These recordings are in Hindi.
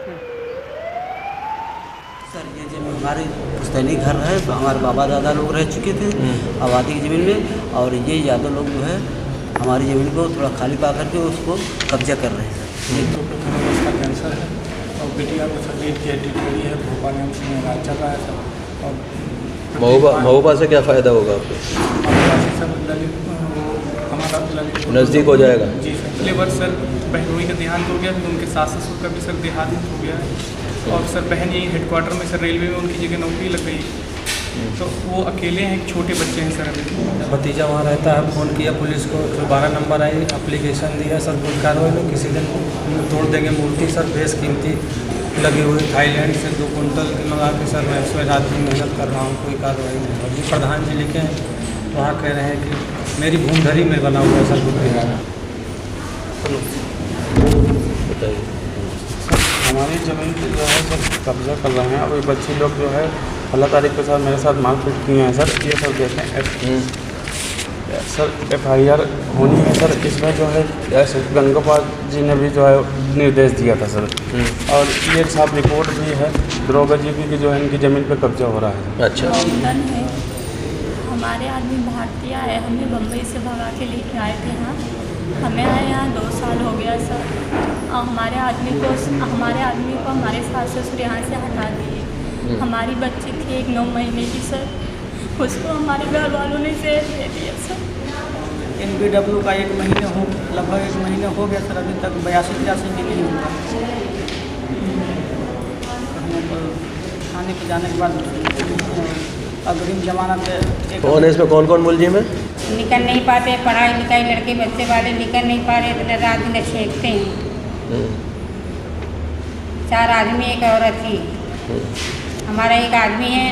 सर ये जमीन हमारे पुश्तैनी घर है, हमारे बाबा दादा लोग रह चुके थे आबादी की ज़मीन में, और ये यादव लोग जो है हमारी ज़मीन को थोड़ा खाली पा करके उसको कब्जा कर रहे हैं सर। उसका कैंसर है और बिटिया को सर डिलीवरी है, भोपाल में उसमें इलाज चल रहा है सर। और महोबा से क्या फ़ायदा होगा आपको? सर हमारा नज़दीक हो जाएगा जी सर। लेबर सर बहनोई का देहांत हो गया, फिर उनके सास ससुर का भी सर देहांत हो गया है, और सर बहन यही हेडक्वार्टर में सर रेलवे में उनकी जगह नौकरी लग गई, तो वो अकेले हैं, एक छोटे बच्चे हैं सर अभी। भतीजा वहाँ रहता है, फ़ोन किया पुलिस को, 12 नंबर आई, एप्लीकेशन दिया सर, कोई कार्रवाई लोग किसी दिन तोड़ देंगे मूर्ति सर, बेस कीमती लगी हुई थाईलैंड से 2 कुंटल की मंगा के सर मैं इसमें रात दिन मेहनत कर रहा हूँ, कोई कार्रवाई नहीं हो रही। प्रधान जी लिखे हैं वहाँ कह रहे हैं कि मेरी भूमधरी में बना हुआ है सर गुप्त। बताइए। हमारी ज़मीन पे जो है सर कब्जा कर रहे हैं। अब ये बच्चे लोग जो है 16 तारीख के साथ मेरे साथ मारपीट किए हैं सर। ये सब देखें सर FIR होनी है सर। इसमें जो है ऐसे गंगापाल जी ने भी जो है निर्देश दिया था सर, और ये साफ रिपोर्ट भी है दरोगा जी की कि जो है इनकी ज़मीन पे कब्जा हो रहा है। अच्छा। है हमारे आदमी भारतीय है, हमें बम्बई से भगा के लेके आए थे यहाँ। हमें आए यहाँ 2 साल हो गया सर। हमारे आदमी को हमारे सास ससुर यहाँ से हटा दिए। हमारी बच्ची थी 1 9 महीने की सर, उसको हमारे घर वालों ने जेल दे दिया सर। NBW का लगभग 1 महीने हो गया सर, अभी तक 82-83 दिन नहीं हुआ। थाने पे जाने के बाद अग्रिम जमानत कौन है इसमें, कौन कौन मुलजिम है? निकल नहीं पाते, पढ़ाई लिखाई लड़के बच्चे वाले निकल नहीं पा रहे, दिन रात दिन छेकते हैं। 4 आदमी 1 औरत थी। हमारा 1 आदमी है,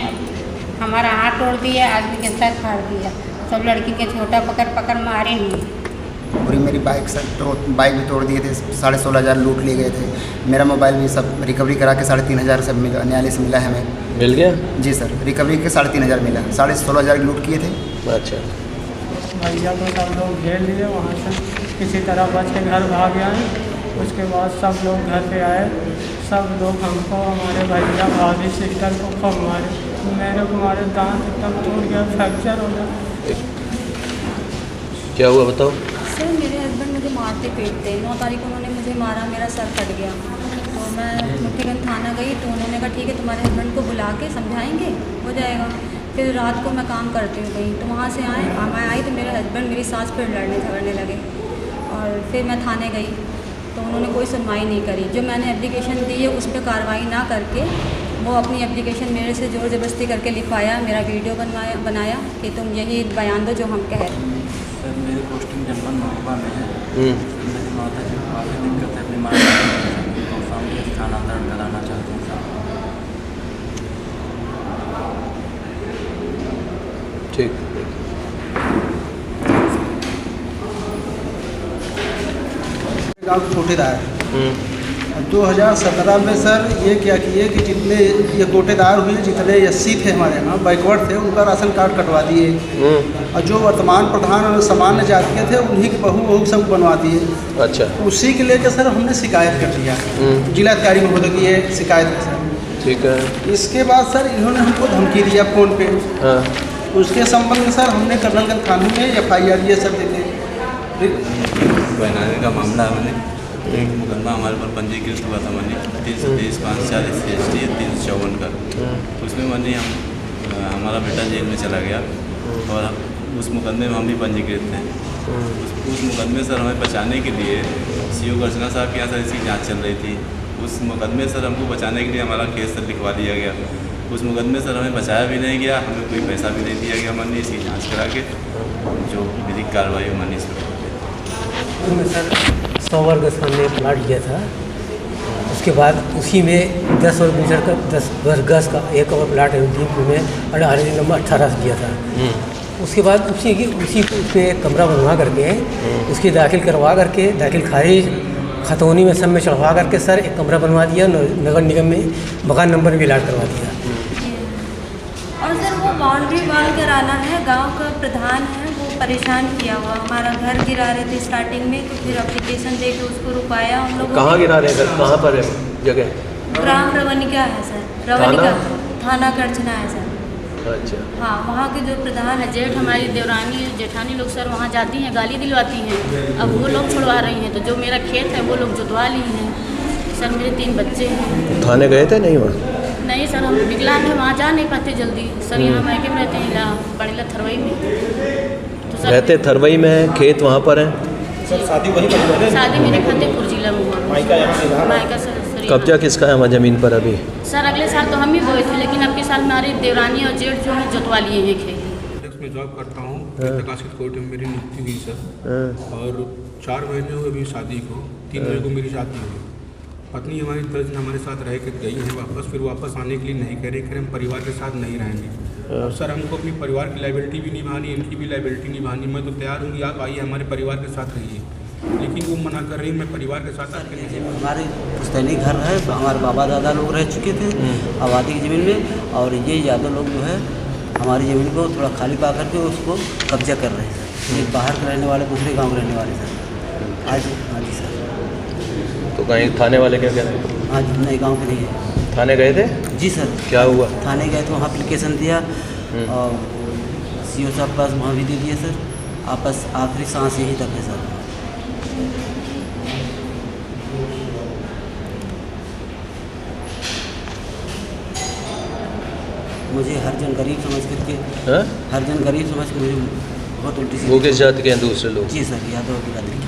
हमारा हाथ तोड़ दिया, आदमी के सर फाड़ दिया, सब लड़की के छोटा पकड़ मारे नहीं। पूरी मेरी बाइक बाइक भी तोड़ दिए थे, 16,500 लूट लिए गए थे। मेरा मोबाइल भी सब रिकवरी करा के 3,500 सब न्यायालय से मिला है हमें। मिल गया? जी सर, रिकवरी के 3,500 मिला, 16,500 लूट किए थे। अच्छा। भैया को सब लोग घेर लिए, वहाँ से किसी तरह बच के घर भाग गए। उसके बाद सब लोग घर पे आए, सब लोग हमको, हमारे भैया भाभी सिस्टर को खूब मारे। मेरे को हमारे दांत एकदम टूट गया, फ्रैक्चर हो गया। क्या हुआ बताओ? सर मेरे हस्बैंड मुझे मारते पीटते, 9 तारीख को उन्होंने मुझे मारा, मेरा सर फट गया। तो मैं मुफ्तीगंज थाना गई, तो उन्होंने कहा ठीक है तुम्हारे हस्बैंड को बुला के समझाएंगे, हो जाएगा। फिर रात को मैं काम करती हूँ कहीं, तो वहाँ से मैं आई तो मेरे हस्बैंड मेरी सास फिर लड़ने झगड़ने लगे, और फिर मैं थाने गई तो उन्होंने कोई सुनवाई नहीं करी। जो मैंने एप्लीकेशन दी है उस पर कार्रवाई ना करके वो अपनी एप्लीकेशन मेरे से ज़ोर ज़बरदस्ती करके लिखवाया, मेरा वीडियो बनाया कि तुम यही बयान दो जो हम कह रहे हैं। सर मेरी पोस्टिंग जनपद महोबा में है। मेरी माता जी को काफ़ी दिक्कत है, अपनी माँ को सामने स्थानांतरण कराना चाहती हूँ सर। ठीक। गाँव कोटेदार 2017 में सर ये क्या किए कि जितने ये कोटेदार हुए, जितने SC थे हमारे यहाँ बैकवर्ड थे, उनका राशन कार्ड कटवा दिए, और जो वर्तमान प्रधान और सामान्य जाति के थे उन्हीं के बहू सब बनवा दिए। अच्छा। उसी के लेकर सर हमने शिकायत कर दिया जिलाधिकारी महोदय की, ये शिकायत है सर। ठीक है। इसके बाद सर इन्होंने हमको धमकी दिया फ़ोन पे। उसके संबंध में सर हमने कर्नलगंज थाने में FIR ये सब देते बनाने का मामला मैंने एक मुकदमा हमारे पर पंजीकृत हुआ था मैंने 323/5/4 SC 354 का। उसमें मैंने हमारा बेटा जेल में चला गया, और उस मुकदमे में हम भी पंजीकृत थे। उस मुकदमे सर हमें बचाने के लिए CO अर्चना साहब के यहाँ सर इसकी जाँच चल रही थी। उस मुकदमे सर हमको बचाने के लिए हमारा केस सर लिखवा दिया गया। उस मुकदमे सर हमें बचाया भी नहीं गया, हमें कोई पैसा भी नहीं दिया गया। मैंने इसकी जाँच करा के जो विधिक कार्रवाई मैंने इस में सर 100 वर्ग सामने प्लाट लिया था, उसके बाद उसी में 10 वर्ग मीटर का 10 वर्ग गज का एक और प्लाट है दीपपुर में, RD नंबर 18 से दिया था। उसके बाद उसी पे कमरा बनवा करके उसकी दाखिल करवा करके दाखिल खारिज खतौनी में सब में चढ़वा करके सर एक कमरा बनवा दिया, नगर निगम में मकान नंबर भी अलॉट करवा दिया। और सर वो बाउंड्री वॉल कराना है, गांव का प्रधान है वो परेशान किया हुआ, हमारा घर गिरा रहे थे स्टार्टिंग में, तो फिर एप्लीकेशन दे के उसको रुकाया हम लोग। कहाँ गिरा रहे हैं घर, कहाँ पर है जगह? ग्राम रवनिका है सर, रवनिका थाना करछना है सर। अच्छा। हाँ, वहाँ के जो प्रधान है जेठ, हमारी देवरानी जेठानी लोग सर वहाँ जाती हैं, गाली दिलवाती हैं। अब वो लोग छुड़वा रही हैं, तो जो मेरा खेत है वो लोग जुतवा ली हैं सर। मेरे 3 बच्चे हैं। थाने गए थे नहीं वहाँ? नहीं सर, हम विकलांग हैं, वहाँ जा नहीं पाते जल्दी सर। यहाँ मायके में रहते हैं, बड़ीला थरवई में। तो सर रहते थरवई में, खेत वहाँ पर है? सर शादी वही है? शादी मेरे फतेहपुर जिला में हुआ। मायका सर। कब्जा किसका है वहाँ ज़मीन पर अभी? सर अगले साल तो हम ही बोए थे, लेकिन अब के साल हमारी देवरानी और जेठ जो है जुतवा लिए हैं खेत। मैं जॉब करता हूँ, प्रकाशित कोर्ट में मेरी नियुक्ति हुई सर। और 4 महीने हुए अभी शादी को, 3 महीने को मेरी शादी हुई। पत्नी हमारी 10 दिन हमारे साथ रह के गई है वापस, फिर वापस आने के लिए नहीं कह रही, हम परिवार के साथ नहीं रहेंगे। अब सर हमको अपनी परिवार की लाइबिलिटी भी निभानी, इनकी भी लाइबिलिटी निभानी। मैं तो तैयार हूँ कि आप आइए हमारे परिवार के साथ रहिए, लेकिन वो मना कर रही, मैं परिवार के साथ आके नहीं। हमारे पुश्तैनी घर है, हमारे बाबा दादा लोग रह चुके थे आबादी की ज़मीन में, और ये यादव लोग जो है हमारी ज़मीन को थोड़ा खाली पा करके उसको कब्जा कर रहे हैं सर। ये बाहर के रहने वाले, दूसरे गाँव के रहने वाले सर। आज हाँ जी सर। तो कहीं थाने वाले क्या कह रहे हैं? आज नए गाँव के नहीं है। थाने गए थे? जी सर। क्या हुआ? थाने गए तो वहाँ एप्लीकेशन दिया और CO साहब पास वहाँ भी दे दिया सर। आपस आखिरी सांस यही तक है सर। मुझे हर जन गरीब समझ करके, हर जन गरीब समझ के मुझे बहुत उल्टी सी। वो किस जाति के हैं दूसरे लोग? जी सर, यादव की जाति के।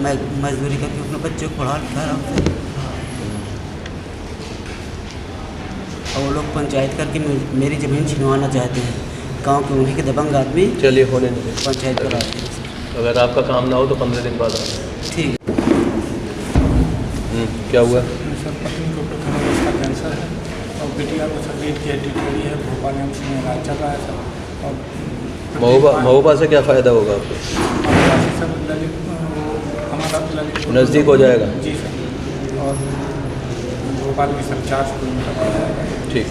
मैं मजदूरी करके अपने बच्चे को पढ़ा लिखा रहा हूँ और वो लोग पंचायत करके मेरी ज़मीन छिनवाना चाहते हैं। गांव के उन्हीं के दबंग आदमी। चलिए होने दीजिए, पंचायत कराते हैं। अगर आपका काम ना हो तो 15 दिन बाद आना। ठीक। क्या हुआ? सर पत्नी को उसका कैंसर है और बिटिया को सर पेट की हड्डी टूटी है। भोपाल में उसमें इलाज चल रहा है सर। और महोबा से क्या फ़ायदा होगा आपको? सर ललित, हमारा ललित नज़दीक हो जाएगा? जी सर। और भोपाल में सर 400 किलोमीटर। ठीक,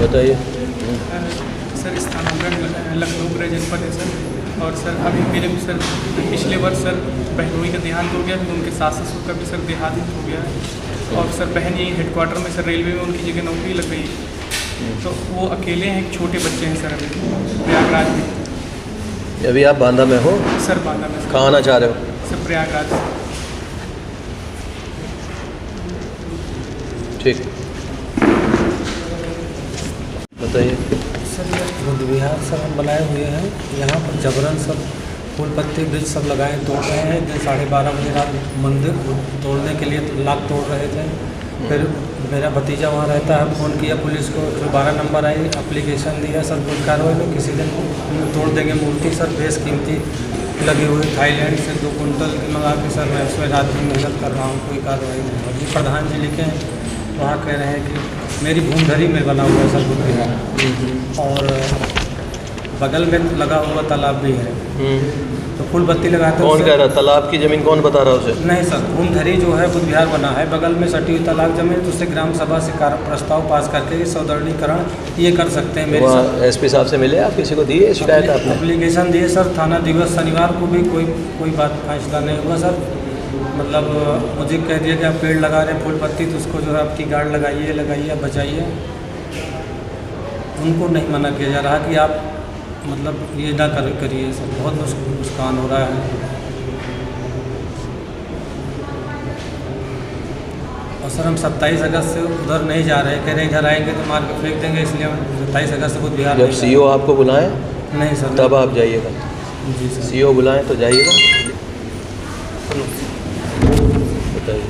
बताइए। सर स्थानांतरण लखनऊ जनपद है सर। और सर अभी मेरे सर पिछले वर्ष सर बहनोई का देहांत हो गया, तो उनके सास ससुर का भी सर देहांत हो गया है। और सर बहन यही हेडक्वार्टर में सर रेलवे में उनकी जगह नौकरी लग गई, तो वो अकेले हैं। एक छोटे बच्चे हैं सर अभी प्रयागराज में। अभी आप बांदा में हो? सर बांदा में। कहाँ आना चाह रहे हो? सर प्रयागराज। ठीक, बताइए। सर ये बुद्ध विहार सर हम बनाए हुए हैं। यहाँ पर जबरन सब फूल पत्ते ब्रिज सब लगाए, तोड़ रहे हैं। दिन 12:30 बजे रात मंदिर तोड़ने के लिए लाख तोड़ रहे थे। फिर मेरा भतीजा वहाँ रहता है, फ़ोन किया पुलिस को, फिर 12 नंबर आई, एप्लीकेशन दिया। सर कुछ कार्रवाई में किसी दिन तोड़ देंगे मूर्ति। सर बेशकीमती लगी हुई थाईलैंड से 2 कुंटल की मंगा के सर मैं उसमें रात में मेहनत कर रहा हूँ, कोई कार्रवाई नहीं हो रही। प्रधान जी लिखे हैं, वहाँ कह रहे हैं कि मेरी भूमधरी में बना हुआ है सर बुद्ध विहार, और बगल में लगा हुआ तालाब भी है। तो फूल बत्ती लगाते। कौन कह रहा है? तालाब की ज़मीन कौन बता रहा है उसे? नहीं सर, भूमधरी जो है बुद्ध विहार बना है, बगल में सटी हुई तालाब जमीन, तो उससे ग्राम सभा से प्रस्ताव पास करके ये सौदर्णीकरण ये कर सकते हैं। मेरे साथ SP साहब से मिले आप? किसी को दिए शिकायत आपने? एप्लीकेशन दिए सर। थाना दिवस शनिवार को भी कोई बात फैसला नहीं हुआ सर। मतलब मुझे कह दिया कि आप पेड़ लगा रहे हैं फूल पत्ती, तो उसको जो है आपकी गार्ड लगाइए बचाइए। उनको नहीं मना किया जा रहा कि आप मतलब ये ना करिए सर, बहुत नुकसान हो रहा है। और सर हम 27 अगस्त से उधर नहीं जा रहे, कह रहे इधर आएंगे तो मार के फेंक देंगे, इसलिए हम 27 अगस्त से बुद्ध विहार। जब CO आपको बुलाएं? नहीं सर। तब आप जाइएगा? जी सर। CO बुलाएं तो जाइएगा। बताइए।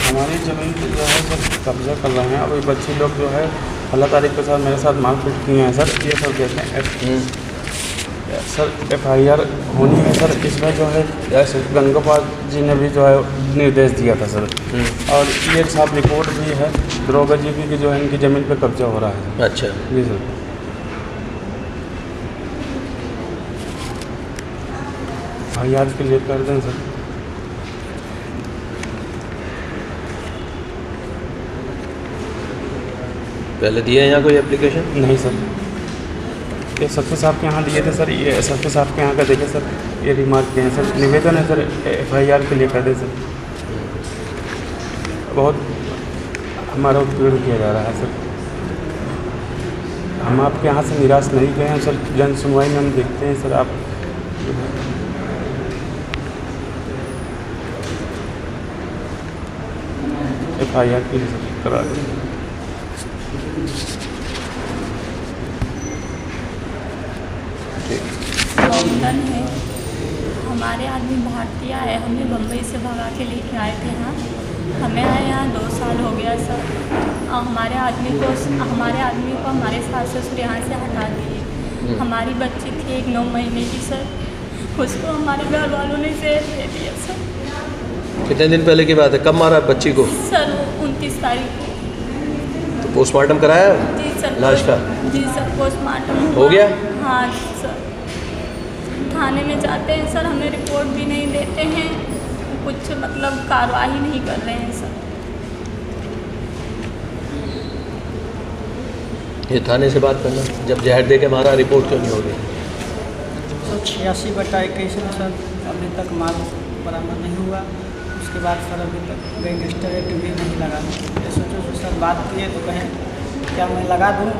हमारी ज़मीन पर जो है सर कब्जा कर रहे हैं। अभी बच्चे लोग जो है 16 तारीख के साथ मेरे साथ मारपीट किए हैं सर। ये सब देखें सर FIR होनी है सर। इसमें जो है गंगोपाल जी ने भी जो है निर्देश दिया था सर। और ये साफ रिपोर्ट भी है दरोगा जी की जो है इनकी ज़मीन पे कब्जा हो रहा है। अच्छा जी सर। FIR के लिए कर दें सर। पहले दिया है यहाँ कोई एप्लीकेशन? नहीं सर। ये सत्य साहब के यहाँ दिए थे सर, ये सत्य साहब के यहाँ का देखे सर, ये रिमार्क किए हैं सर, निवेदन है सर FIR के लिए कर दे सर। बहुत हमारा उत्पीड़न किया जा रहा है सर। हम आपके यहाँ से निराश नहीं गए हैं सर, जन सुनवाई में हम देखते हैं सर। आप FIR के लिए सर करा दें। प्रॉब्लम है, हमारे आदमी भारतीय आए, हमें बम्बई से भगा के लेके आए थे यहाँ। हमें आए यहाँ 2 साल हो गया सर। हमारे आदमी को हमारे सास ससुर यहाँ से हटा दिए। हमारी बच्ची थी 1 9 महीने की सर, उसको हमारे घर वालों ने जहर दे दिया सर। कितने दिन पहले की बात है? कब मारा बच्ची को? सर 29 तारीख को। तो पोस्टमार्टम कराया जी सर, लाश का? जी सर, पोस्टमार्टम हो गया? हाँ सर। थाने में जाते हैं सर, हमें रिपोर्ट भी नहीं देते हैं, कुछ मतलब कार्रवाई नहीं कर रहे हैं सर। ये थाने से बात करना, जब जहर दे के मारा रिपोर्ट क्यों नहीं हो रही? सर 86/21 में सर अभी तक माल बरामद नहीं हुआ। उसके बाद सर अभी तक गैंगस्टर एक्ट भी नहीं लगा। ये सोचो सर बात किए तो कहें क्या मैं लगा दूँ,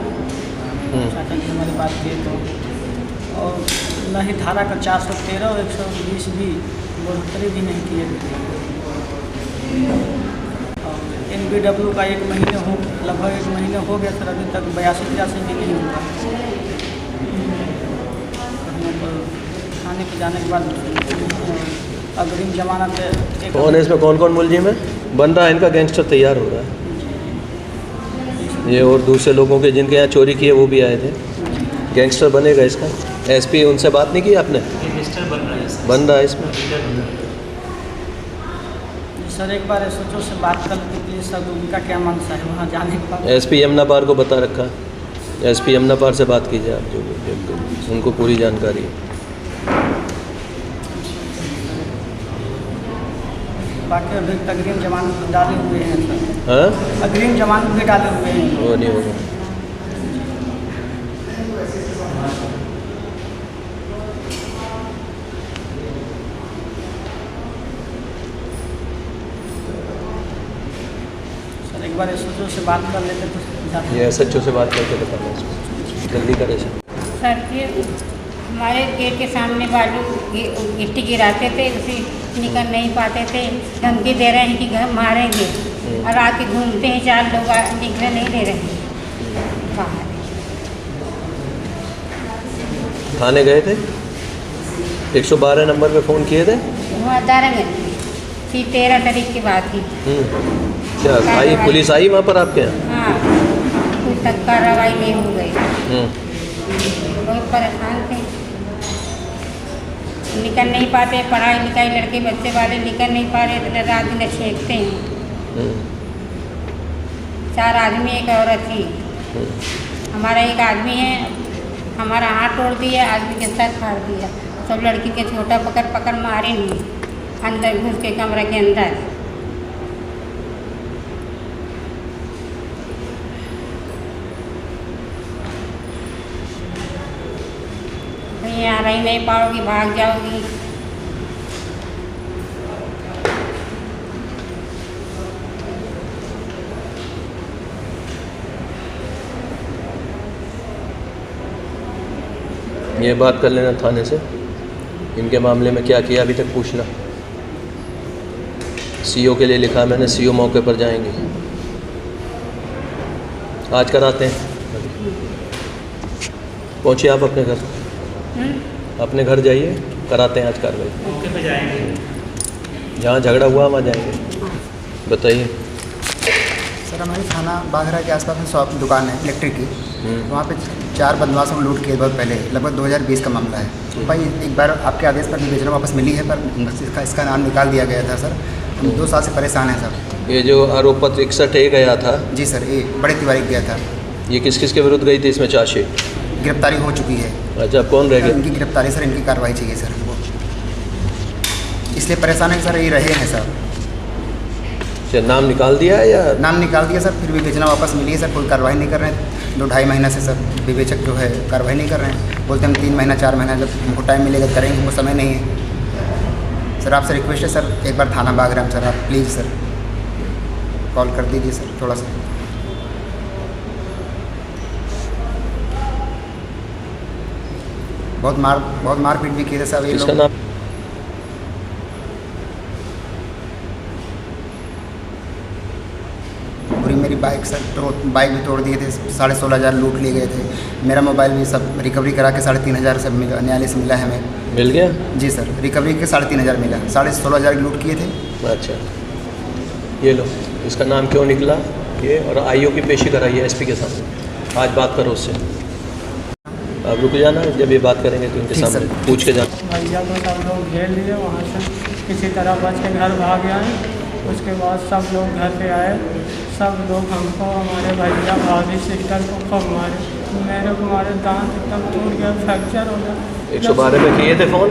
चाचा जी हमारी बात किए तो, और न ही धारा का 413 और 120 भी बढ़ोतरी भी नहीं किए। और NBW का 1 महीने हो, लगभग 1 महीने हो गया सर, अभी तक 82-83 भी नहीं हुआ। थाने पर जाने के बाद अग्रिम जमानत है। कौन है इसमें, कौन कौन मुलजिम है? बन रहा है इनका गैंगस्टर, तैयार हो रहा है ये, और दूसरे लोगों के जिनके यहाँ चोरी किए वो भी आए थे। गैंगस्टर बनेगा इसका। SP उनसे बात नहीं की आपने? बन रहा है इसमें सर। एक बार SHO से बात कर लीजिए प्लीज़ सर, उनका क्या मंशा है वहाँ जाने के बाद? SP यमुनापार को बता रखा है, SP यमुनापार से बात कीजिए आप, जो उनको पूरी जानकारी है। बाकी अभी अग्रिम जमानत भी डाले हुए हैं सर। हाँ, अग्रिम जमानत भी डाले हुए हैं। वो नहीं होगा। सर एक बार SHO से बात कर लेते तो ये SHO से बात करके बताना इसको, जल्दी करें सर। ये हमारे गेट के सामने बालू गिट्टी गिराते थे, उसे निकल नहीं पाते थे। धमकी दे रहे हैं कि घर मारेंगे, और आके घूमते हैं 4 लोग, निकले नहीं दे रहे बाहर। थाने गए थे? 112 नंबर पे फ़ोन किए थे? वहाँ दारा में थी, 13 तारीख की बात थी। क्या आई पुलिस आई वहाँ पर आपके यहाँ? हाँ, कोई तक कार्रवाई नहीं हो गई। बहुत परेशान थे, निकल नहीं पाते। पढ़ाई लिखाई लड़के बच्चे वाले निकल नहीं पा रहे, दिन रात दिन छेकते हैं। 4 आदमी 1 औरत थी। हमारा 1 आदमी है, हमारा हाथ तोड़ दिया, आदमी के सर फाड़ दिया। सब लड़की के छोटा पकड़ मारे नहीं, अंदर घुस के कमरे के अंदर। यहाँ रह नहीं पाओगी, भाग जाओगी। ये बात कर लेना थाने से, इनके मामले में क्या किया अभी तक पूछना। CO के लिए लिखा मैंने, CO मौके पर जाएंगे, आज कराते हैं। पहुँचिए आप अपने घर, अपने घर जाइए, कराते हैं आज कार्रवाई। मौके पे जाएंगे, जहाँ झगड़ा हुआ वहाँ जाएंगे। बताइए सर। हमारी थाना बाघरा के आसपास में शॉप दुकान है इलेक्ट्रिक की, वहाँ पे 4 बदमाशों को लूट किए बहुत पहले, लगभग 2020 का मामला है। भाई एक बार आपके आदेश पर बेचना वापस मिली है, पर इसका नाम निकाल दिया गया था सर। हम 2 साल से परेशान हैं सर। ये जो आरोप पत्र 61 गया था? जी सर, ये बड़े तिवारी गया था। ये किस किस के विरुद्ध गई थी इसमें चार्जशीट? गिरफ्तारी हो चुकी है। अच्छा, कौन रह गया? इनकी गिरफ्तारी सर, इनकी कार्रवाई चाहिए सर हमको, इसलिए परेशान है सर। ये रहे हैं सर। अच्छा, नाम निकाल दिया है या? नाम निकाल दिया सर, फिर भी बेचना वापस मिली है सर। कोई कार्रवाई नहीं कर रहे हैं 2-2.5 महीना से सर। विवेचक जो है कार्रवाई नहीं कर रहे हैं। बोलते हम 3 महीना 4 महीना जब हमको टाइम मिलेगा करेंगे, वो समय नहीं है। सर आपसे रिक्वेस्ट है सर, एक बार थाना बागराम सर आप प्लीज़ सर कॉल कर दीजिए सर थोड़ा सा। बहुत मारपीट भी की थे सब ये लोग। पूरी मेरी बाइक सर बाइक भी तोड़ दिए थे, 16,500 लूट लिए गए थे। मेरा मोबाइल भी सब रिकवरी करा के 3,500 सब मिला, न्यायालय से मिला है हमें। मिल गया जी सर, रिकवरी के 3,500 मिला, 16,500 लूट किए थे। अच्छा ये लो, इसका नाम क्यों निकला ये, और आईओ की पेशी कराइए एसपी के सामने, आज बात करो उससे। आप रुक जाना, जब ये बात करेंगे तो इनके सामने पूछ के जाना। भैया को सब लोग घेर लिए, वहाँ से किसी तरह बच के घर भाग गए। उसके बाद सब लोग घर पे आए, सब लोग हमको, हमारे भैया भाभी सिस्टर को खूब मारे। मेरे को मारे, दांत एकदम टूट गया, फ्रैक्चर हो गया। 112 में किए थे फ़ोन?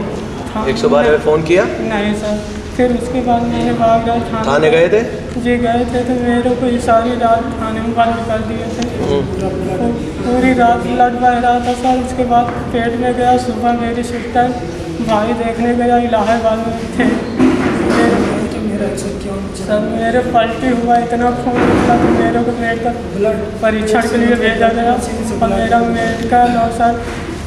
112 में फ़ोन किया? नहीं सर, फिर उसके बाद मैंने भाग गया थाने गए थे? जी गए थे, तो मेरे को ये सारी रात थाने में बंद कर दिए थे। पूरी रात ब्लड बह रहा था सर। उसके बाद पेट में गया, सुबह मेरी सिस्टर भाई देखने गया, इलाहाबाद में थे। सर मेरे पलटी हुआ, इतना खून निकला तो मेरे को मेडिकल ब्लड परीक्षण के लिए भेजा गया, और मेरा मेडिकल और सर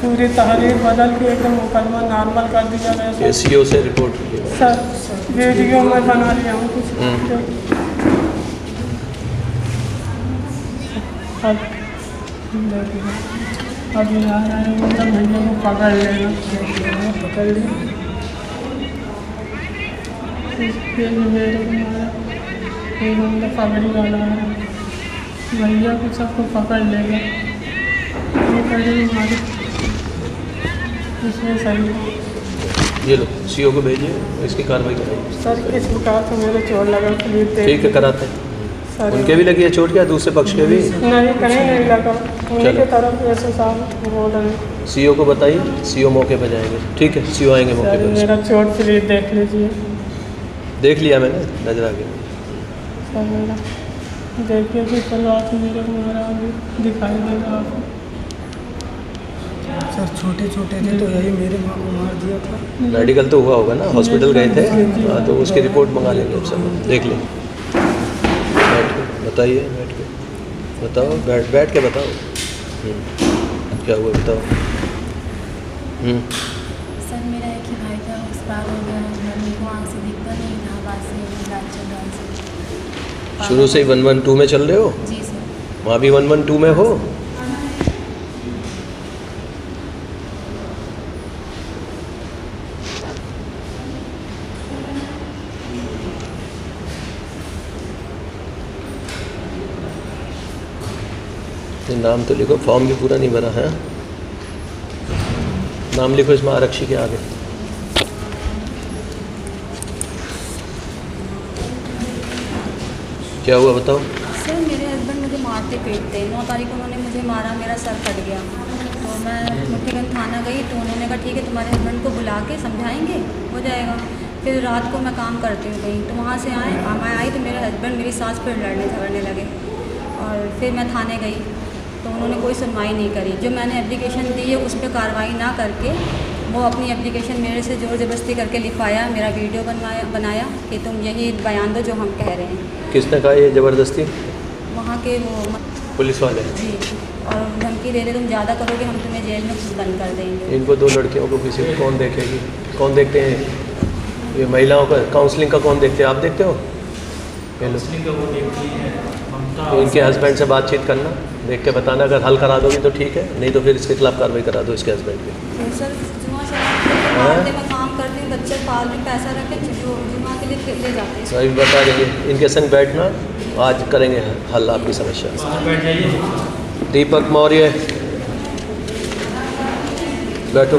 पूरी तहरीर बदल के एकदम मुकदमा नॉर्मल कर दिया गया। सीओ से रिपोर्ट सर वीडियो में बना लिया हूँ कुछ। अभी आ रहा है, मतलब भैया को पकड़ लेना, पकड़ लिया। मेरे को मारा, मतलब पगड़ी वाला है, भैया को सबको पकड़ लेगा, ये पगड़ी मारी इसमें सही। ये लो सीओ को भेजिए, इसकी कार्रवाई कराइए। सर किस प्रकार से मेरे चोट लगा, प्लीज ठीक है कराते हैं। उनके भी लगी है चोट, क्या दूसरे पक्ष के भी? नहीं कहीं नहीं लगा, उन्हीं की तरफ ऐसे साहब बोल रहे हैं। सीओ को बताइए, सीओ मौके पर जाएंगे। ठीक है, सीओ आएंगे मौके पर। मेरा चोट प्लीज देख लीजिए। देख लिया मैंने, नजर आ गया सर मेरा देखिए कि कल रात मेरे को मारा, अभी दिखाई देगा आपको। सर छोटे छोटे थे तो यही मेरे माँ को मार दिया था। मेडिकल तो हुआ होगा ना, हॉस्पिटल गए थे? हाँ तो उसकी रिपोर्ट मंगा लेंगे अब सब, देख लें। बैठ के बताइए, बैठ के बताओ, बैठ के बताओ क्या हुआ, बताओ। सर मेरा एक ही भाई था, एक्सपायर हो गया। मेरे को आँख से दिखता नहीं था, आवाज़ से इलाज चल रहा है। शुरू से ही 112 में चल रहे हो? जी सर। वहाँ भी 112 में हो? नाम तो लिखो, फॉर्म भी पूरा नहीं भरा है। नाम लिखो इसमें आरक्षी के आगे। क्या हुआ बताओ। सर मेरे हस्बैंड मुझे मारते पीटते, 9 तारीख को उन्होंने मुझे मारा, मेरा सर कट गया। तो मैं मुठ्ठीगंज थाना गई तो उन्होंने कहा ठीक है तुम्हारे हस्बैंड को बुला के समझाएंगे, हो जाएगा। फिर रात को मैं काम करती हूँ कहीं, तो वहाँ से मैं आई तो मेरे हस्बैंड मेरी सास फिर लड़ने झगड़ने लगे, और फिर मैं थाने गई तो उन्होंने कोई सुनवाई नहीं करी। जो मैंने एप्लीकेशन दी है उस पर कार्रवाई ना करके वो अपनी एप्लीकेशन मेरे से ज़ोर ज़बरदस्ती करके लिखवाया, मेरा वीडियो बनाया कि तुम यही बयान दो जो हम कह रहे हैं। किसने कहा ये ज़बरदस्ती? वहाँ के वो पुलिस वाले जी, और धमकी दे रहे तुम ज़्यादा करोगे हम तुम्हें जेल में बंद कर देंगे। इनको 2 लड़कियों को किसी को कौन देखेगी, कौन देखते हैं ये महिलाओं का? काउंसलिंग का कौन देखते हैं, आप देखते हो? काउंसलिंग का वो देखती है तो इनके हस्बैंड से बातचीत करना, देख के बताना, अगर हल करा दोगे तो ठीक है, नहीं तो फिर इसके खिलाफ कार्रवाई करा दो इसके हस्बैंड के। सर मैं काम करती हूँ, बच्चे पाल में पैसा रख के जुमा के लिए ले जाते हैं। सही बता देंगे, इनके संग बैठना, आज करेंगे हल आपकी समस्या। दीपक मौर्य बैठो।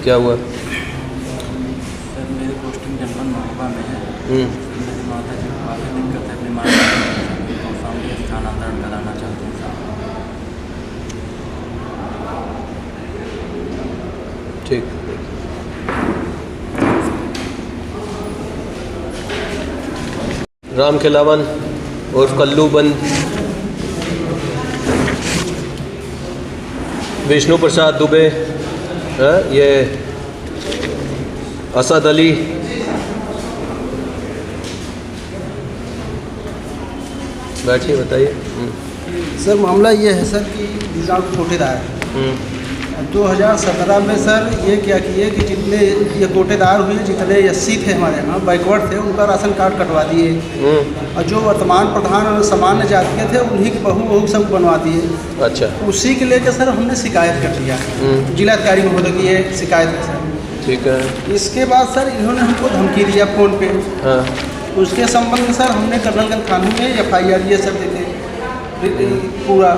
क्या हुआ? सर मेरे पोस्टिंग जनपद महोबा में है। मेरी माता जी को काफ़ी दिक्कत है, अपनी माता को सामने स्थानांतरण कराना चाहते हैं साहब। ठीक। राम खिलावन और कल्लू बंद विष्णु प्रसाद दुबे, ये असद अली, बैठिए बताइए। सर मामला ये है सर कि दिनांक कोटेदार है 2017 में सर ये क्या किए कि जितने ये कोटेदार हुए, जितने एससी थे हमारे यहाँ बैकवर्ड थे, उनका राशन कार्ड कटवा दिए और जो वर्तमान प्रधान और सामान्य जाति के थे उन्हीं की बहू सब बनवा दिए। अच्छा, उसी के लेकर सर हमने शिकायत कर दिया जिलाधिकारी महोदय की, ये शिकायत है सर। ठीक है। इसके बाद सर इन्होंने हमको धमकी दिया फ़ोन पे। उसके संबंध में सर हमने कर्नलगंज थाने में FIR ये सब देते पूरा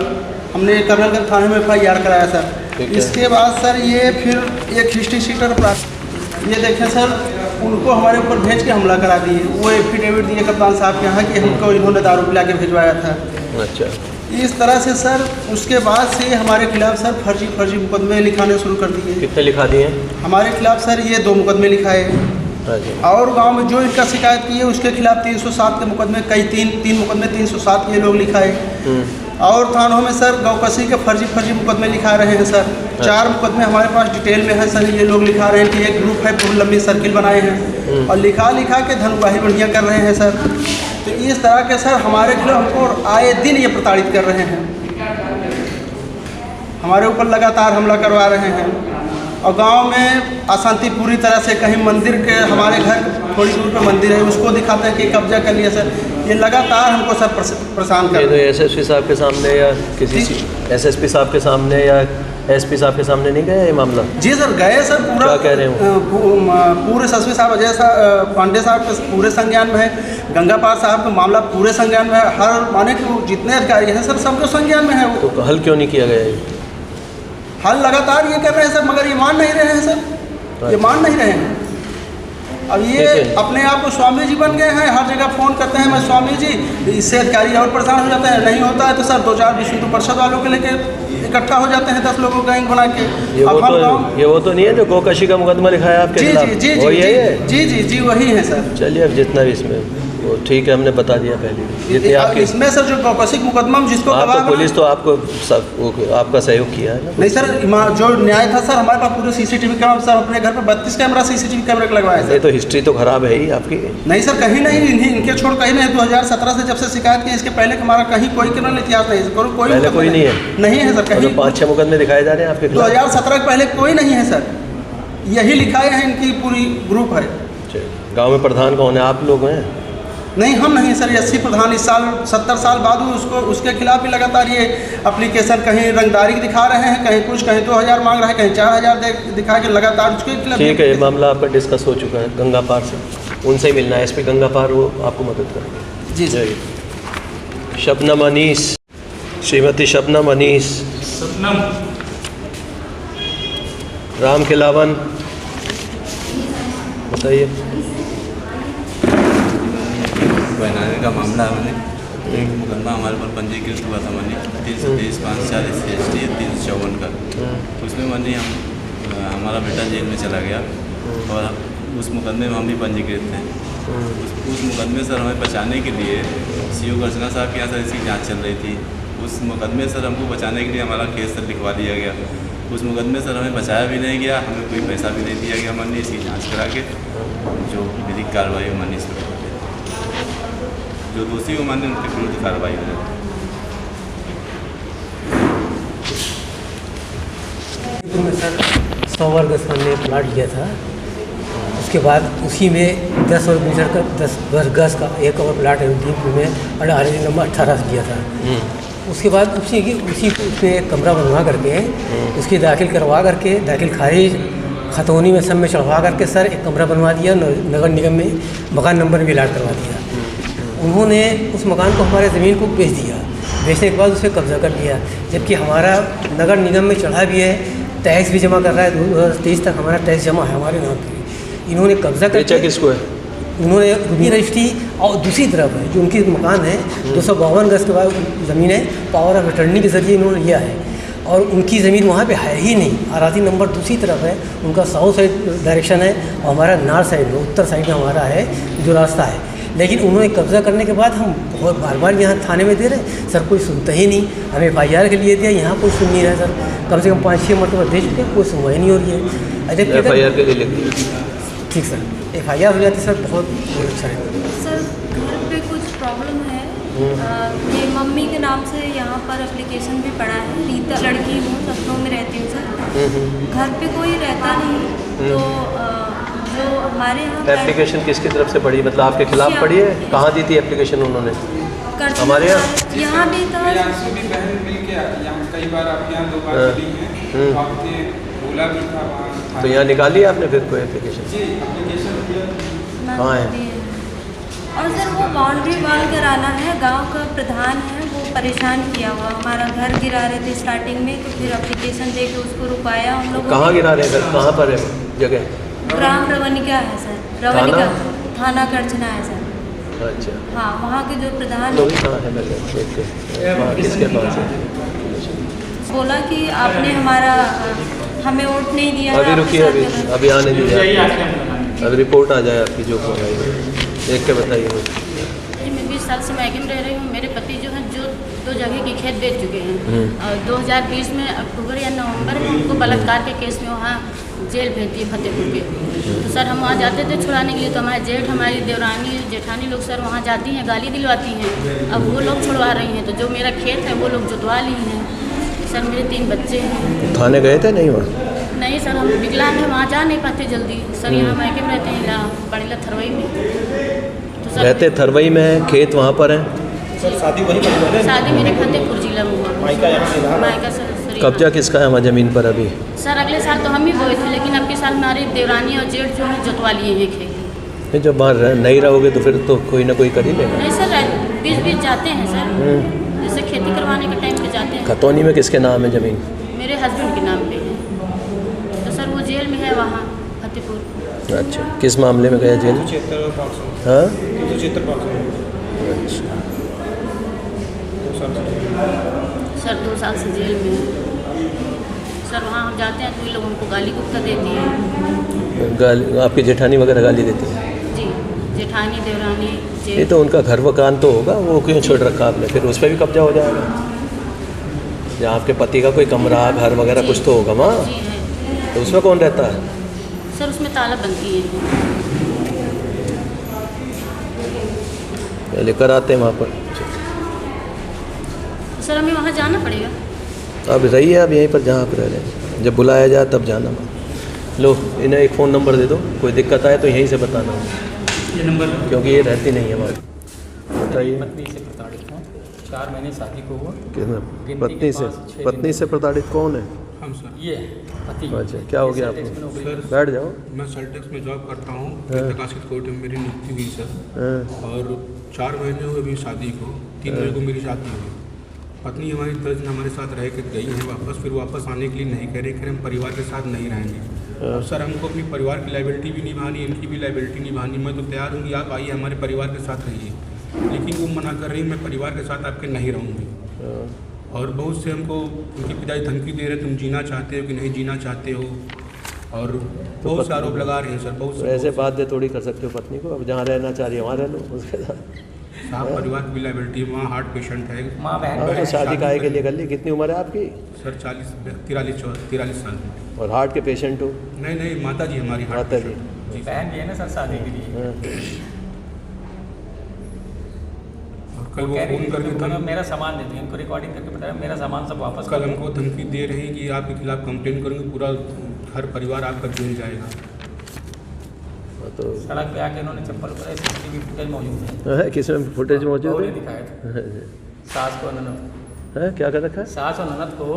हमने कर्नलगंज थाने में FIR कराया सर। इसके बाद सर ये फिर एक हिस्ट्री शीटर प्राप्त, ये देखें सर, उनको हमारे ऊपर भेज के हमला करा दिए। वो एफिडेविट दिए कप्तान साहब के यहाँ कि हमको इन्होंने दारू पिला के भिजवाया था। अच्छा, इस तरह से सर उसके बाद से हमारे खिलाफ सर फर्जी मुकदमे लिखाने शुरू कर दिए। कितने लिखा दिए? हमारे खिलाफ सर ये 2 मुकदमे लिखाए और गांव में जो इनका शिकायत की है उसके खिलाफ 307 के मुकदमे, कई तीन मुकदमे 307 ये लोग लिखाए। और थानों में सर गौकसी के फर्जी मुकदमे लिखा रहे हैं सर। 4 मुकदमे हमारे पास डिटेल में है सर। ये लोग लिखा रहे हैं कि एक ग्रुप है, बहुत लंबी सर्किल बनाए हैं और लिखा के धनुवाही बढ़िया कर रहे हैं सर। तो इस तरह के सर हमारे खिलाफ हमको आए दिन ये प्रताड़ित कर रहे हैं, हमारे ऊपर लगातार हमला करवा रहे हैं। और गांव में अशांति पूरी तरह से, कहीं मंदिर के, हमारे घर थोड़ी दूर पे मंदिर है, उसको दिखाते हैं कि कब्जा कर लिया सर। ये लगातार हमको सर परेशान कर रहे हैं। SSP साहब के सामने या किसी SSP साहब के सामने या SP साहब के सामने नहीं गए ये मामला? जी सर गए सर, पूरा क्या कह रहे हो? पूरे SSP साहब अजय पांडे साहब के पूरे संज्ञान में है, गंगापाल साहब का मामला पूरे संज्ञान में है, हर माने कि जितने अधिकारी हैं सर सबके संज्ञान में है वो। तो हल क्यों नहीं किया गया? हल लगातार ये कर रहे हैं सर, मगर ये मान नहीं रहे हैं सर, ये मान नहीं रहे हैं। अब ये अपने आप को स्वामी जी बन गए हैं, हर जगह फ़ोन करते हैं मैं स्वामी जी, इससे अधिकारी और परेशान हो जाते हैं। नहीं होता है तो सर 2-4 विश्व हिंदू परिषद वालों के लेके इकट्ठा हो जाते हैं, 10 लोगों का गैंग बना के। ये वो तो नहीं है जो गौकशी का मुकदमा लिखा है आपके खिलाफ? जी वही है सर। चलिए, अब जितना भी इसमें वो ठीक है, हमने बता दिया पहले। जितने आपके इसमें सर जो गौकशी मुकदमा जिसको तो पुलिस तो आपको सब आपका सहयोग किया है ना? नहीं सर, जो न्याय था सर हमारे पास पूरे CCTV कैमरा, सर अपने घर पे 32 कैमरा CCTV कैमरा लगवाया है। ये तो हिस्ट्री तो खराब है ही आपकी। नहीं सर, कहीं नहीं, इनके छोड़ कहीं नहीं। 2017 से जब से शिकायत की, इसके पहले हमारा कहीं कोई क्रिमिनल इतिहास नहीं, कोई नहीं है। नहीं है सर, कहीं 5-6 मुकदमे दिखाए जा रहे हैं आपके खिलाफ। 2017 के पहले कोई नहीं है सर, यही लिखाए हैं, इनकी पूरी ग्रुप है। गाँव में प्रधान कौन है? आप लोग हैं? नहीं, हम नहीं सर। 80 प्रधान इस साल 70 साल बाद हुए, उसके खिलाफ भी लगातार ये एप्लीकेशन, कहीं रंगदारी दिखा रहे हैं, कहीं कुछ, कहीं 2000 मांग रहे हैं, कहीं 4000 दिखा के लगातार उसके खिलाफ। ठीक है, ये मामला आपका डिस्कस हो चुका है गंगापार से, उनसे ही मिलना है। SP गंगापार वो आपको मदद करेंगे। जी सर। शबनम अनीस, श्रीमती शबनम अनीस, राम खिलावन, बताइए। बनाने का मामला है, मैंने एक मुकदमा हमारे पर पंजीकृत हुआ था मैंने 323/5/4 SC/ST 354 का। उसमें मैंने हमारा बेटा जेल में चला गया और उस मुकदमे में हम भी पंजीकृत थे। उस मुकदमे सर हमें बचाने के लिए CO गर्चना साहब के यहाँ सर इसकी जाँच चल रही थी। उस मुकदमे सर हमको बचाने के लिए हमारा केस सर लिखवा दिया गया। उस मुकदमे सर हमें बचाया भी नहीं गया, हमें कोई पैसा भी नहीं दिया गया। मैंने इसकी जाँच करा के जो विधिक कार्रवाई मैंने इस पर, जो दोषी हो माने उनके विरुद्ध कार्रवाई हो। में सर 100 वर्ग स्थान में प्लाट लिया था, उसके बाद उसी में 10 वर्ग मीटर का 10 वर्ग गज का एक और प्लाट है दीप में और RG नंबर 18 से लिया था। उसके बाद उसी उसमें एक कमरा बनवा करके उसकी दाखिल करवा करके, दाखिल खारिज खतौनी में सब में चढ़वा करके सर एक कमरा बनवा दिया। नगर निगम में मकान नंबर भी अलॉट करवा दिया। उन्होंने उस मकान को हमारे ज़मीन को बेच दिया। बेचने के बाद उसे कब्जा कर लिया, जबकि हमारा नगर निगम में चढ़ा भी है, टैक्स भी जमा कर रहा है। 2023 तक हमारा टैक्स जमा है हमारे नाम पे। इन्होंने कब्जा कर बेचा किसको है? उन्होंने रुपी रजिस्ट्री और दूसरी तरफ है जो उनकी मकान है 252 गज के बाद ज़मीन है, पावर ऑफ अटर्नी के ज़रिए इन्होंने लिया है और उनकी ज़मीन वहाँ पे है ही नहीं। अराजी नंबर दूसरी तरफ है, उनका साउथ साइड डायरेक्शन है और हमारा नॉर्थ साइड में, उत्तर साइड में हमारा है जो रास्ता है। लेकिन उन्होंने कब्जा करने के बाद हम बहुत बार बार यहाँ थाने में दे रहे, सर कोई सुनता ही नहीं। हमें FIR के लिए दिया, यहाँ कोई सुन नहीं रहा सर। कम से कम 5-6 मरतबा दे चुके, कोई सुनवाई नहीं हो रही है। अच्छा FIR के लिए लिख ठीक सर, FIR हो जाती सर, बहुत अच्छा है सर। घर पे कुछ प्रॉब्लम है, ये मम्मी के नाम से यहाँ पर एप्लीकेशन भी पड़ा है। रीता लड़की हूँ, लखनऊ में रहती हूँ सर। घर पे कोई रहता नहीं, तो जो हमारे यहाँ एप्लीकेशन किसकी तरफ से पड़ी, मतलब आपके खिलाफ पड़ी है? कहाँ दी थी एप्लीकेशन उन्होंने? हमारे यहाँ भी था। बहन मिल के कई बार आपके यहाँ 2 बार मिली हैं, आपने बोला भी था वहाँ। तो यहाँ निकाली आपने फिर कोई एप्लीकेशन? जी, एप्लीकेशन कहाँ है? और सर वो बाउंड्री वॉल कराना है, गांव का प्रधान है वो परेशान किया हुआ, हमारा घर गिरा रहे थे स्टार्टिंग में, तो फिर एप्लीकेशन दे के उसको रुकाया हम लोग। कहाँ गिरा रहे हैं घर, कहाँ पर है जगह? ग्राम रवनिका है सर, रवनिका थाना करछना है सर। अच्छा हाँ, वहाँ के जो प्रधान लोग कहाँ है, मैं देख के किसके पास है? बोला कि आपने हमारा हमें वोट नहीं दिया। अभी रुकिए, अभी आने दीजिए, अभी रिपोर्ट आ जाए आपकी जो देख के बताइए। मैं 20 साल से मायके में रह रही हूँ। मेरे पति जो हैं जो 2 जगह की खेत बेच चुके हैं, और 2020 में अक्टूबर या नवंबर में उनको बलात्कार के केस में वहाँ जेल भेज दिए फतेहपुर के। तो सर हम वहाँ जाते थे छुड़ाने के लिए, तो हमारे जेठ, हमारी देवरानी, जेठानी लोग सर वहाँ जाती हैं, गाली दिलवाती हैं। अब वो लोग छुड़वा रही हैं, तो जो मेरा खेत है वो लोग जुतवा ली हैं। सर मेरे 3 बच्चे हैं। थाने गए थे नहीं वहाँ? नहीं सर, हम विकलांग हैं, वहाँ जा नहीं पाते जल्दी सर। यहाँ मायके में रहते हैं, पड़ेला थरवई में। तो रहते थरवई में, खेत वहाँ पर है? सर शादी वहीं पर? शादी मेरे फतेहपुर जिला में हुआ। मायका सर। कब्जा किसका है वहाँ ज़मीन पर अभी? सर अगले साल तो हम ही बोए थे, लेकिन अब के साल हमारे देवरानी और जेठ जो है जुतवा लिए हैं खेत। जब वहाँ नहीं रहोगे तो फिर तो कोई ना कोई कर ही लेगा। नहीं सर, बीच जाते हैं सर, जैसे खेती करवाने के टाइम पे जाते हैं। खतौनी में किसके नाम है ज़मीन? मेरे हस्बैंड के नाम पे है। तो सर वो जेल में है वहाँ फतेहपुर। अच्छा, किस मामले में गया जेल? हाँ अच्छा, सर 2 साल से जेल में है सर। वहाँ हम जाते हैं तो ये लोग हमको गाली गुप्ता देती है। गाली? आपकी जेठानी वगैरह गाली देती है? जी, जेठानी, देवरानी, जेठ। ये तो उनका घर मकान तो होगा, वो क्यों छोड़ रखा आपने? फिर उस पर भी कब्जा हो जाएगा। या आपके पति का कोई कमरा, घर वगैरह कुछ तो होगा वहाँ, तो उसमें कौन रहता है? सर उसमें ताला बंदी है। लेकर आते हैं वहाँ पर। सर हमें वहाँ जाना पड़ेगा? अब रहिए आप यहीं पर जहाँ आप रह रहे हैं, जब बुलाया जाए तब जाना। लो इन्हें एक फ़ोन नंबर दे दो, कोई दिक्कत आए तो यहीं से बताना, ये नंबर, क्योंकि ये रहती नहीं है हमारी। बताइए। पत्नी से प्रताड़ित हूँ, 4 महीने शादी को हुआ। पत्नी से प्रताड़ित कौन है? हम सर। ये पति। अच्छा, क्या हो गया आपको? बैठ जाओ। मैं सेल्टेक्स में जॉब करता हूँ, प्रकाशित कोर्ट में मेरी नियुक्ति हुई सर। और 4 महीने हुए अभी शादी को, 3 महीने को मेरी शादी हुई। पत्नी हमारी 10 दिन हमारे साथ रह के गई हैं वापस, फिर वापस आने के लिए नहीं कह रहे कि हम परिवार के साथ नहीं रहेंगे। अब सर हमको अपनी परिवार की लाइबिलिटी भी निभानी, इनकी भी लाइबिलिटी निभानी। मैं तो तैयार हूँ कि आप आइए हमारे परिवार के साथ रहिए, लेकिन वो मना कर रही मैं परिवार के साथ आपके नहीं रहूँगी। और बहुत से हमको उनके पिताजी धमकी दे रहे, तुम जीना चाहते हो कि नहीं जीना चाहते हो, और बहुत से आरोप लगा रहे हैं सर। बहुत से ऐसे बात थोड़ी कर सकते हो पत्नी को, अब जहाँ रहना चाह रही है वहाँ रह लो उसके साथ। साहब परिवार की भी लाइबिलिटी, वहाँ हार्ट पेशेंट है, माँ बहन। तो शादी काहे के लिए कर ली? कितनी उम्र है आपकी? सर 43 साल। और हार्ट के पेशेंट हो? नहीं, माता जी हमारी हार्ट माता जी। बहन भी है ना सर शादी के लिए। और कल वो फोन करके मेरा सामान देते हैं, उनको रिकॉर्डिंग करके बताया मेरा सामान सब वापस। कल हमको धमकी दे रहे हैं कि आपके खिलाफ कंप्लेन करूँगी, पूरा घर परिवार आपका जेल जाएगा। तो सड़क पे आके उन्होंने चप्पल उतारा, CCTV फुटेज मौजूद है। किसमें फुटेज मौजूद है? दिखाया था सास को, ननद है, क्या कर रखा है? सास और ननद को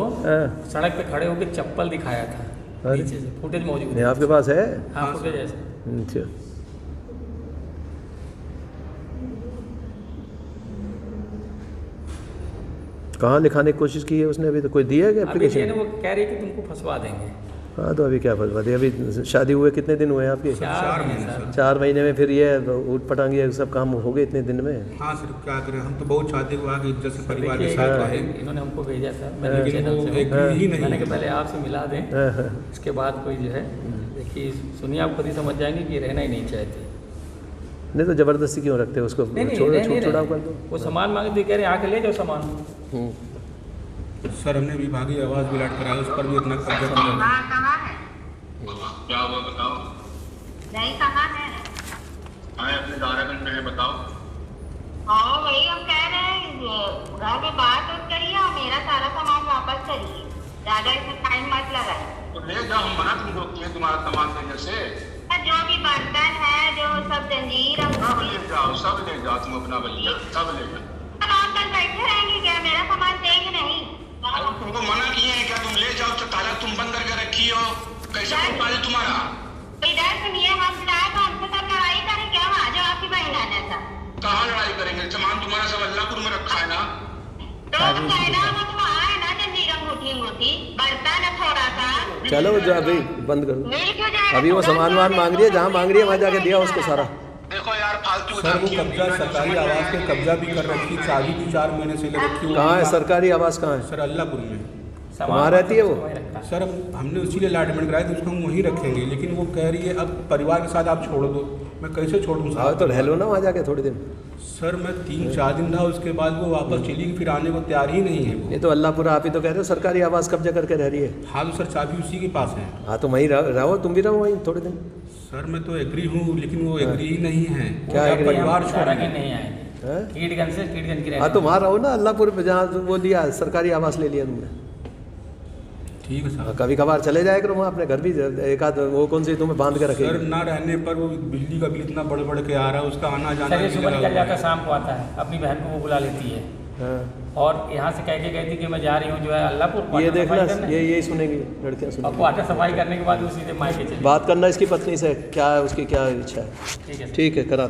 सड़क पे खड़े होकर चप्पल दिखाया था नीचे से, फुटेज मौजूद है। आपके पास है? हाँ फुटेज है। अच्छा, कहाँ लिखाने की कोशिश की है उसने? अभी तो कोई दिया है क्या एप्लीकेशन? वो कह रही है कि तुमको फंसवा देंगे। हाँ तो अभी क्या फंसवा दे? अभी शादी हुए कितने दिन हुए हैं आपके? 4 महीने में फिर ये ऊट पटांग ये सब काम हो गए इतने दिन में? हाँ सर, क्या करें, हम तो बहुत चाहते हुए आगे इज्जत से परिवार के साथ रहे। इन्होंने हमको भेजा था, मैंने कहा पहले आपसे मिला दें, उसके बाद कोई जो है देखिए, सुनिए आप खुद ही समझ जाएंगे कि रहना ही नहीं चाहते। नहीं तो ज़बरदस्ती क्यों रखते हो उसको? छूट छुड़ाव कर दो। वो सामान मांगे तो कह रहे हैं आके ले जाओ सामान। सर हमने विभागीय आवास भी लाट कराया, उस पर भी इतना कब्जा कर रहा है। कहाँ है? क्या हुआ बताओ? नहीं कहाँ है? हाँ अपने दारागंज में है, बताओ। हाँ वही हम कह रहे हैं, घर में बात करिए और मेरा सारा सामान वापस करिए, ज्यादा इसमें टाइम मत लगाए। तो ले जाओ, हम मना तुम रोकती है तुम्हारा सामान देने से। जो भी बर्तन है, जो सब जंजीर सब ले जाओ तुम अपना भैया, सब ले जाओ। आप कल बैठे रहेंगे क्या? मेरा सामान देंगे नहीं? तुमको मना किए हैं क्या? तुम ले जाओ तो ताला तुम बंद करके रखी हो, कैसे पाले तुम्हारा? इधर सुनिए, हम लाए तो हमसे सब लड़ाई करें क्या? वहाँ जो आपकी बहन आना था। कहाँ लड़ाई करेंगे? सामान तुम्हारा सब अल्लाहपुर में रखा है ना? तो कहना वो तो वहाँ है ना, जंजीर अंगूठी बर्तन है थोड़ा सा। चलो जो अभी बंद कर दो। अभी वो सामान मांग रही है, जहाँ मांग रही है वहाँ जाके दिया उसको सारा। देखो यार फालतू। सर वो कब्जा सरकारी आवास पे कब्जा भी कर रखी, चाबी भी 4 महीने से ले रखी। कहाँ है सरकारी आवास? कहाँ है सर? अल्लाहपुर में। वहाँ रहती है वो? सर हमने उसी लिए अलॉटमेंट कराया तो उसको हम वहीं रखेंगे, लेकिन वो कह रही है अब परिवार के साथ आप छोड़ दो। मैं कैसे छोड़ दूँ? हाँ तो रह लो ना वहाँ जाके थोड़े दिन। सर मैं 3-4 दिन रहा, उसके बाद वो वापस चली गई, फिर आने को तैयार ही नहीं है वो। ये तो अल्लाहपुरा आप ही तो कह रहे हो सरकारी आवास कब्जा करके रह रही है। हाँ तो सर चाबी उसी के पास है। हाँ तो वहीं रहो, तुम भी रहो वहीं थोड़े दिन। सर मैं तो एग्री हूँ, लेकिन वो एग्री ही नहीं है। क्या परिवार छोड़ेंगे? नहीं आए कीटगंज से कीटगंज की। हाँ तो वहाँ रहो ना अल्लाहपुर पे, जहाँ वो लिया सरकारी आवास ले लिया तुमने। ठीक है सर। कभी कभार चले जाए करो वहाँ अपने घर भी, एक आध वो कौन सी तुम्हें बांध के रखे। सर ना रहने पर वो बिजली का बिल इतना बढ़ के आ रहा है, उसका आना जाना। सर ये सुबह निकल जाता है, शाम को आता है, अपनी बहन को वो बुला लेती है। और यहाँ से कह के कहती कि मैं जा रही हूँ जो है अल्लाहपुर। ये देखना, यही सुनेंगी लड़कियाँ सुनेंगी। आपको आटा सफाई करने के बाद वो सीधे मायके चले। बात करना इसकी पत्नी से, क्या है उसकी क्या इच्छा है। ठीक है करा।